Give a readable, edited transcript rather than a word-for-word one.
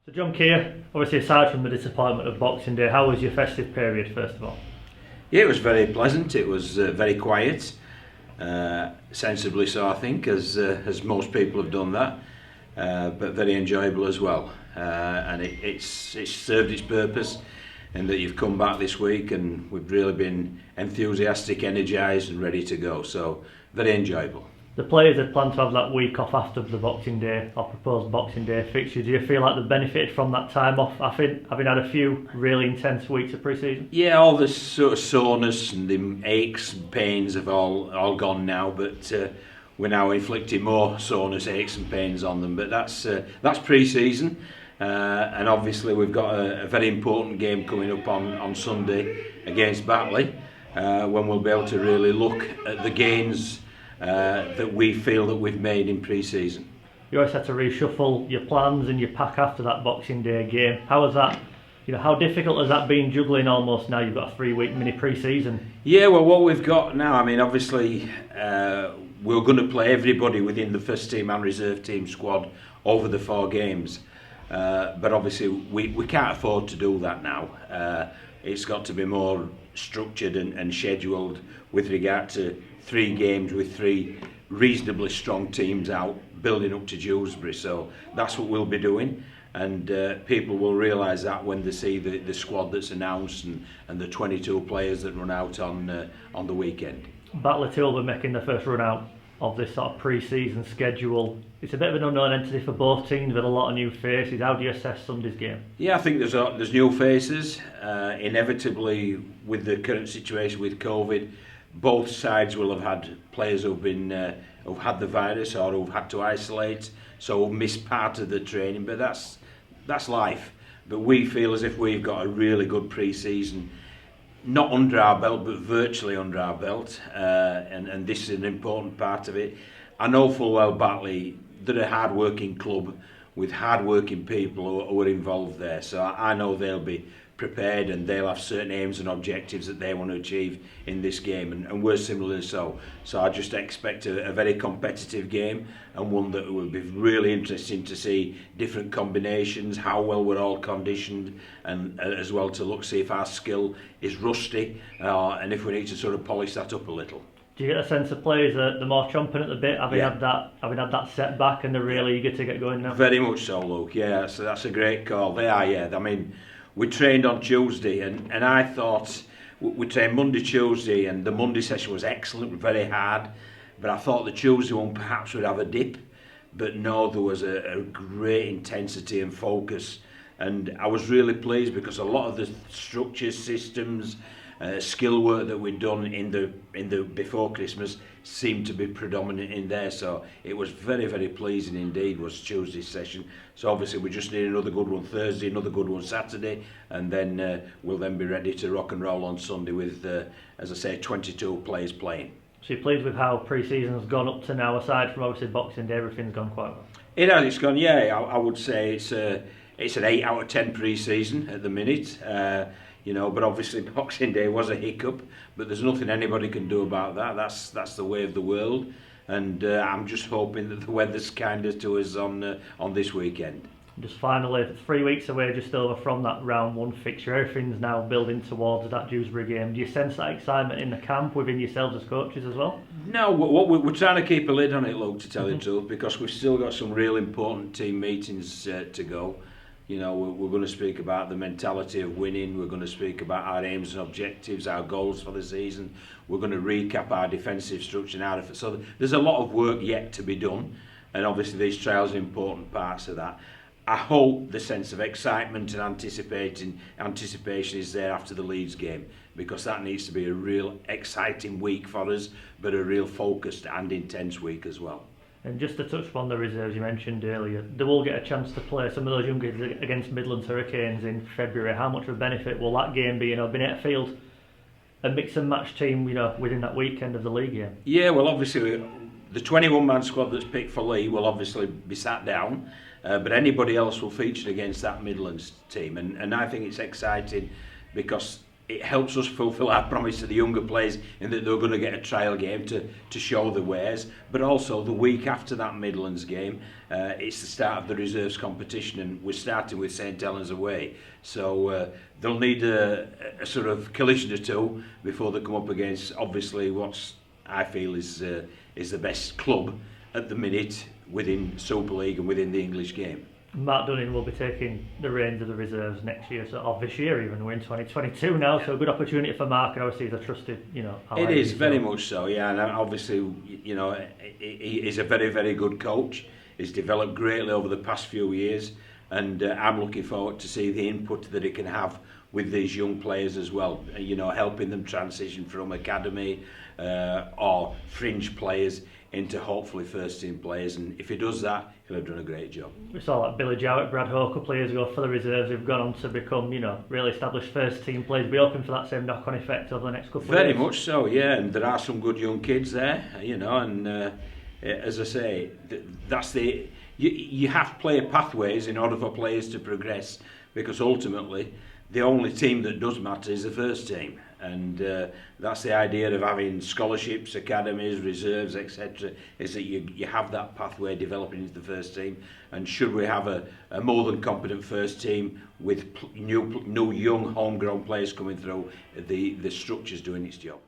So John Kear, obviously aside from the disappointment of Boxing Day, how was your festive period first of all? Yeah, it was very pleasant. It was very quiet, sensibly so I think, as most people have done that, but very enjoyable as well. And it's served its purpose in that you've come back this week and we've really been enthusiastic, energised and ready to go. So very enjoyable. The players had planned to have that week off after the Boxing Day or proposed Boxing Day fixture. Do you feel like they've benefited from that time off, having had a few really intense weeks of pre-season? Yeah, all the sort of soreness and the aches and pains have all gone now, but we're now inflicting more soreness, aches and pains on them. But that's pre-season, and obviously we've got a very important game coming up on Sunday against Batley, when we'll be able to really look at the gains that we feel that we've made in pre-season. You always had to reshuffle your plans and your pack after that Boxing Day game. How was that? How difficult has that been juggling almost now you've got a 3-week mini pre-season? Yeah, well, what we've got now, I mean, obviously we're going to play everybody within the first team and reserve team squad over the 4 games, but obviously we can't afford to do that now. It's got to be more structured and scheduled with regard to 3 games with 3 reasonably strong teams out building up to Dewsbury. So that's what we'll be doing, and people will realise that when they see the squad that's announced and the 22 players that run out on the weekend. Batley will be making the first run out of this sort of pre-season schedule. It's a bit of an unknown entity for both teams with a lot of new faces. How do you assess Sunday's game? Yeah, I think there's new faces. Inevitably, with the current situation with COVID, both sides will have had players who've had the virus or who've had to isolate, so who've missed part of the training. But that's life. But we feel as if we've got a really good pre-season, not under our belt, but virtually under our belt, and this is an important part of it. I know full well Batley, they're a hard-working club with hard-working people who are involved there, so I know they'll be prepared and they'll have certain aims and objectives that they want to achieve in this game, and we're similarly so. So I just expect a very competitive game, and one that will be really interesting to see different combinations, how well we're all conditioned, and as well to see if our skill is rusty, and if we need to sort of polish that up a little. Do you get a sense of players that they're more chomping at the bit, having had that setback, and they're really eager to get going now? Very much so, Luke. Yeah, so that's a great call. They are, yeah. I mean, we trained on Tuesday, and I thought we trained Monday, Tuesday, and the Monday session was excellent, very hard. But I thought the Tuesday one perhaps would have a dip, but no, there was a great intensity and focus, and I was really pleased because a lot of the structures, systems, skill work that we'd done in the before Christmas seemed to be predominant in there. So it was very, very pleasing indeed, was Tuesday's session. So obviously we just need another good one Thursday, another good one Saturday, and then we'll then be ready to rock and roll on Sunday with, as I say, 22 players playing. So you're pleased with how pre-season has gone up to now, aside from obviously Boxing Day, everything's gone quite well? It has, it's gone, yeah, I would say it's an 8 out of 10 pre-season at the minute. But obviously Boxing Day was a hiccup, but there's nothing anybody can do about that. That's the way of the world, and I'm just hoping that the weather's kinder to us on this weekend. Just finally, 3 weeks away just over from that round 1 fixture, everything's now building towards that Dewsbury game. Do you sense that excitement in the camp within yourselves as coaches as well? No, we're trying to keep a lid on it, Luke, to tell you the truth, because we've still got some real important team meetings to go. We're going to speak about the mentality of winning. We're going to speak about our aims and objectives, our goals for the season. We're going to recap our defensive structure now. So there's a lot of work yet to be done, and obviously these trials are important parts of that. I hope the sense of excitement and anticipation is there after the Leeds game, because that needs to be a real exciting week for us, but a real focused and intense week as well. And just to touch upon the reserves you mentioned earlier, they will get a chance to play some of those young kids against Midlands Hurricanes in February. How much of a benefit will that game be? Being at field, a mix and match team, within that weekend of the league game. Yeah, well, obviously the 21-man squad that's picked for Leigh will obviously be sat down, but anybody else will feature against that Midlands team, and I think it's exciting because it helps us fulfil our promise to the younger players in that they're going to get a trial game to show their wares, but also the week after that Midlands game, it's the start of the reserves competition, and we're starting with St Helens away, so they'll need a sort of collision or two before they come up against obviously what's I feel is the best club at the minute within Super League and within the English game. Mark Dunning will be taking the reins of the reserves next year, so or this year even. We're in 2022 now, so a good opportunity for Mark, and obviously he's a trusted, ally. It is very much so, yeah, and obviously, he's a very, very good coach. He's developed greatly over the past few years, and I'm looking forward to see the input that he can have with these young players as well. Helping them transition from academy or fringe players into hopefully first team players, and if he does that, he'll have done a great job. We saw like Billy Jowett, Brad Hoke a couple of years ago for the reserves, who've gone on to become, really established first team players. We're hoping for that same knock-on effect over the next couple of years. Very much so, yeah, and there are some good young kids there, and as I say, that's you have to play pathways in order for players to progress, because ultimately the only team that does matter is the first team, and that's the idea of having scholarships, academies, reserves, etc., is that you have that pathway developing into the first team. And should we have a more than competent first team with new young homegrown players coming through, the structure's doing its job.